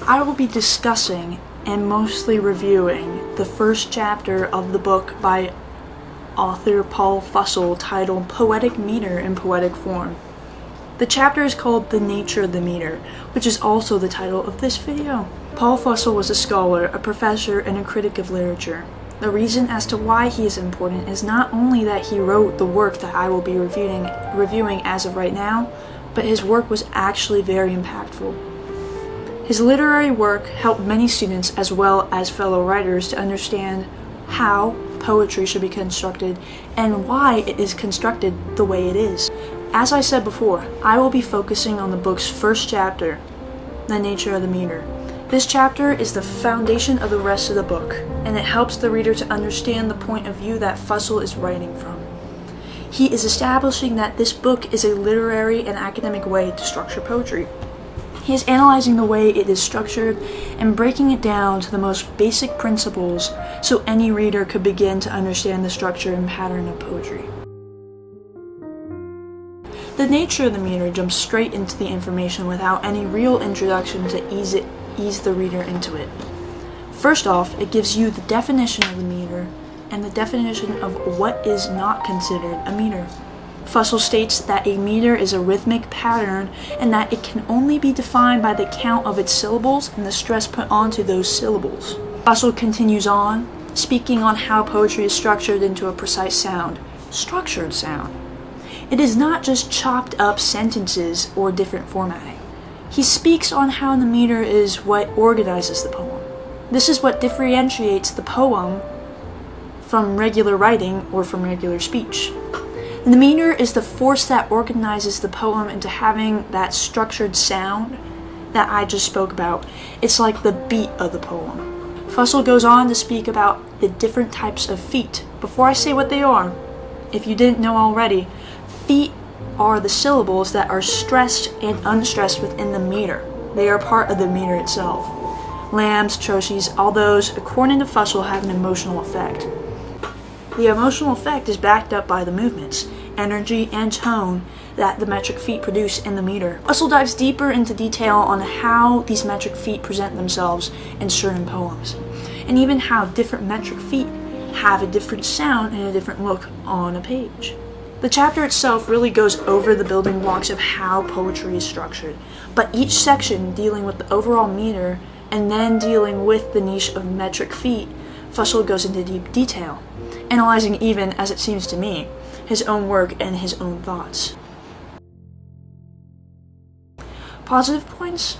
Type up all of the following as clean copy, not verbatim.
I will be discussing and mostly reviewing the first chapter of the book by author Paul Fussell titled Poetic Meter in Poetic Form. The chapter is called The Nature of the Meter, which is also the title of this video. Paul Fussell was a scholar, a professor, and a critic of literature. The reason as to why he is important is not only that he wrote the work that I will be reviewing as of right now, but his work was actually very impactful. His literary work helped many students as well as fellow writers to understand how poetry should be constructed and why it is constructed the way it is. As I said before, I will be focusing on the book's first chapter, The Nature of the Meter. This chapter is the foundation of the rest of the book, and it helps the reader to understand the point of view that Fussell is writing from. He is establishing that this book is a literary and academic way to structure poetry. He is analyzing the way it is structured and breaking it down to the most basic principles so any reader could begin to understand the structure and pattern of poetry. The nature of the meter jumps straight into the information without any real introduction to ease the reader into it. First off, it gives you the definition of the meter and the definition of what is not considered a meter. Fussell states that a meter is a rhythmic pattern and that it can only be defined by the count of its syllables and the stress put onto those syllables. Fussell continues on, speaking on how poetry is structured into a precise sound, structured sound. It is not just chopped up sentences or different formatting. He speaks on how the meter is what organizes the poem. This is what differentiates the poem from regular writing or from regular speech. And the meter is the force that organizes the poem into having that structured sound that I just spoke about. It's like the beat of the poem. Fussell goes on to speak about the different types of feet. Before I say what they are, if you didn't know already, feet are the syllables that are stressed and unstressed within the meter. They are part of the meter itself. Lambs, trochees, all those, according to Fussell, have an emotional effect. The emotional effect is backed up by the movements, energy, and tone that the metric feet produce in the meter. Fussell dives deeper into detail on how these metric feet present themselves in certain poems, and even how different metric feet have a different sound and a different look on a page. The chapter itself really goes over the building blocks of how poetry is structured, but each section dealing with the overall meter and then dealing with the niche of metric feet, Fussell goes into deep detail, analyzing, even as it seems to me, his own work and his own thoughts. Positive points?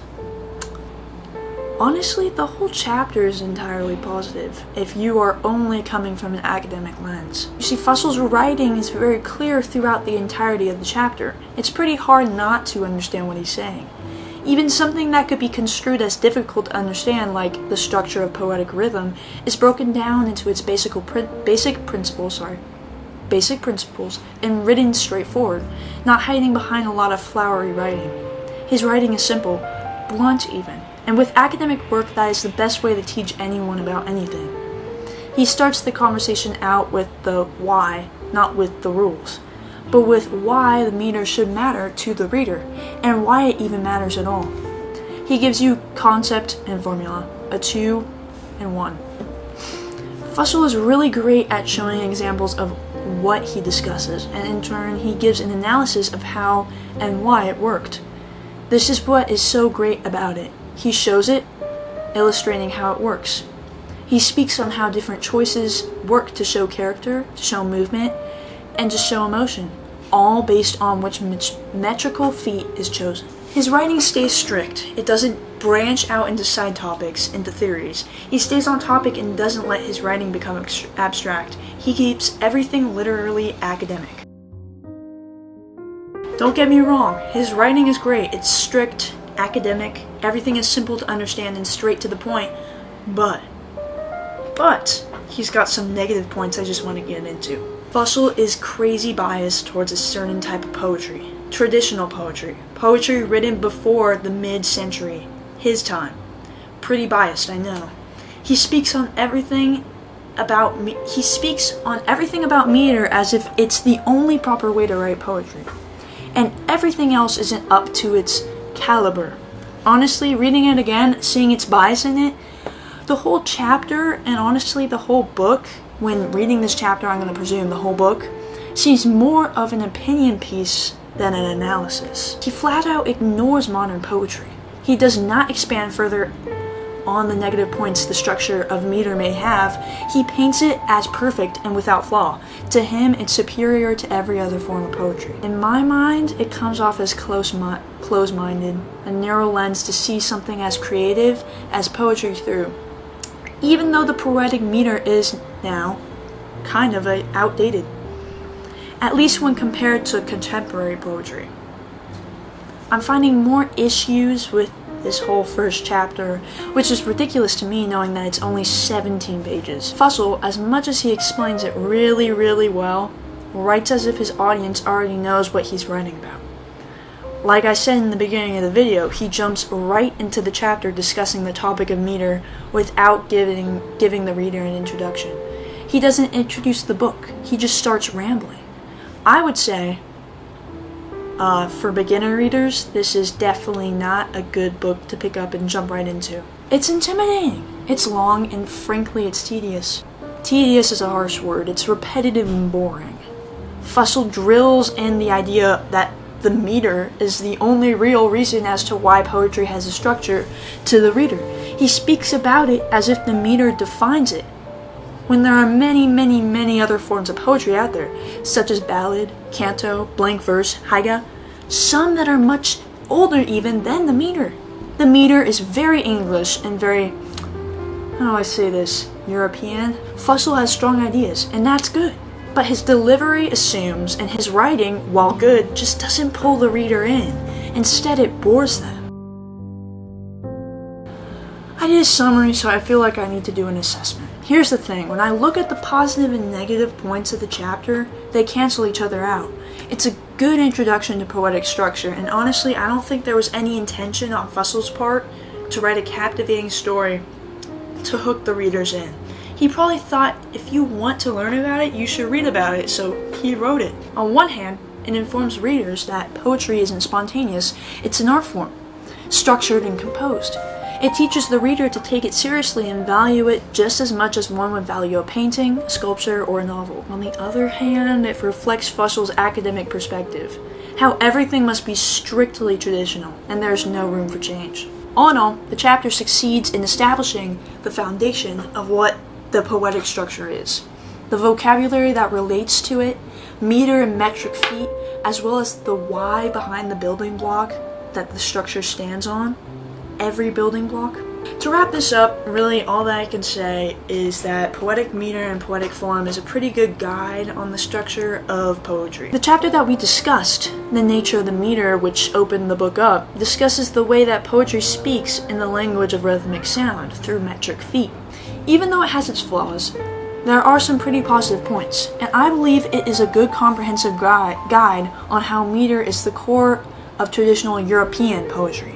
Honestly, the whole chapter is entirely positive if you are only coming from an academic lens. You see, Fussell's writing is very clear throughout the entirety of the chapter. It's pretty hard not to understand what he's saying. Even something that could be construed as difficult to understand, like the structure of poetic rhythm, is broken down into its basic principles and written straightforward, not hiding behind a lot of flowery writing. His writing is simple, blunt even, and with academic work that is the best way to teach anyone about anything. He starts the conversation out with the why, not with the rules, but with why the meter should matter to the reader, and why it even matters at all. He gives you concept and formula, a 2 and 1. Fussell is really great at showing examples of what he discusses, and in turn he gives an analysis of how and why it worked. This is what is so great about it. He shows it, illustrating how it works. He speaks on how different choices work to show character, to show movement, and to show emotion, all based on which metrical feet is chosen. His writing stays strict. It doesn't branch out into side topics, into theories. He stays on topic and doesn't let his writing become abstract. He keeps everything literally academic. Don't get me wrong, his writing is great. It's strict, academic, everything is simple to understand and straight to the point, but he's got some negative points I just want to get into. Fussell is crazy biased towards a certain type of poetry. Traditional poetry. Poetry written before the mid-century. His time. Pretty biased, I know. He speaks on everything about meter as if it's the only proper way to write poetry. And everything else isn't up to its caliber. Honestly, reading it again, seeing its bias in it, the whole chapter, and honestly the whole book, when reading this chapter, I'm going to presume the whole book, seems more of an opinion piece than an analysis. He flat out ignores modern poetry. He does not expand further on the negative points the structure of meter may have. He paints it as perfect and without flaw. To him, it's superior to every other form of poetry. In my mind, it comes off as close-minded, a narrow lens to see something as creative as poetry through. Even though the poetic meter is now kind of outdated, at least when compared to contemporary poetry. I'm finding more issues with this whole first chapter, which is ridiculous to me knowing that it's only 17 pages. Fussell, as much as he explains it really, really well, writes as if his audience already knows what he's writing about. Like I said in the beginning of the video, he jumps right into the chapter discussing the topic of meter without giving the reader an introduction. He doesn't introduce the book, he just starts rambling. I would say, for beginner readers, this is definitely not a good book to pick up and jump right into. It's intimidating, it's long, and frankly it's tedious. Tedious is a harsh word, it's repetitive and boring. Fussell drills in the idea that the meter is the only real reason as to why poetry has a structure to the reader. He speaks about it as if the meter defines it, when there are many, many, many other forms of poetry out there, such as ballad, canto, blank verse, haiga, some that are much older even than the meter. The meter is very English and very, how do I say this, European. Fussell has strong ideas, and that's good. But his delivery assumes, and his writing, while good, just doesn't pull the reader in. Instead, it bores them. I did a summary, so I feel like I need to do an assessment. Here's the thing, when I look at the positive and negative points of the chapter, they cancel each other out. It's a good introduction to poetic structure, and honestly, I don't think there was any intention on Fussell's part to write a captivating story to hook the readers in. He probably thought if you want to learn about it, you should read about it, so he wrote it. On one hand, it informs readers that poetry isn't spontaneous, it's an art form, structured and composed. It teaches the reader to take it seriously and value it just as much as one would value a painting, a sculpture, or a novel. On the other hand, it reflects Fussell's academic perspective, how everything must be strictly traditional, and there's no room for change. All in all, the chapter succeeds in establishing the foundation of what the poetic structure is, the vocabulary that relates to it, meter and metric feet, as well as the why behind the building block that the structure stands on. Every building block. To wrap this up, really all that I can say is that poetic meter and poetic form is a pretty good guide on the structure of poetry. The chapter that we discussed, The Nature of the Meter, which opened the book up, discusses the way that poetry speaks in the language of rhythmic sound through metric feet. Even though it has its flaws, there are some pretty positive points, and I believe it is a good comprehensive guide on how meter is the core of traditional European poetry,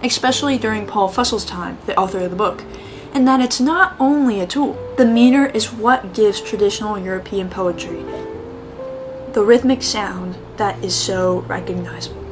especially during Paul Fussell's time, the author of the book, and that it's not only a tool. The meter is what gives traditional European poetry the rhythmic sound that is so recognizable.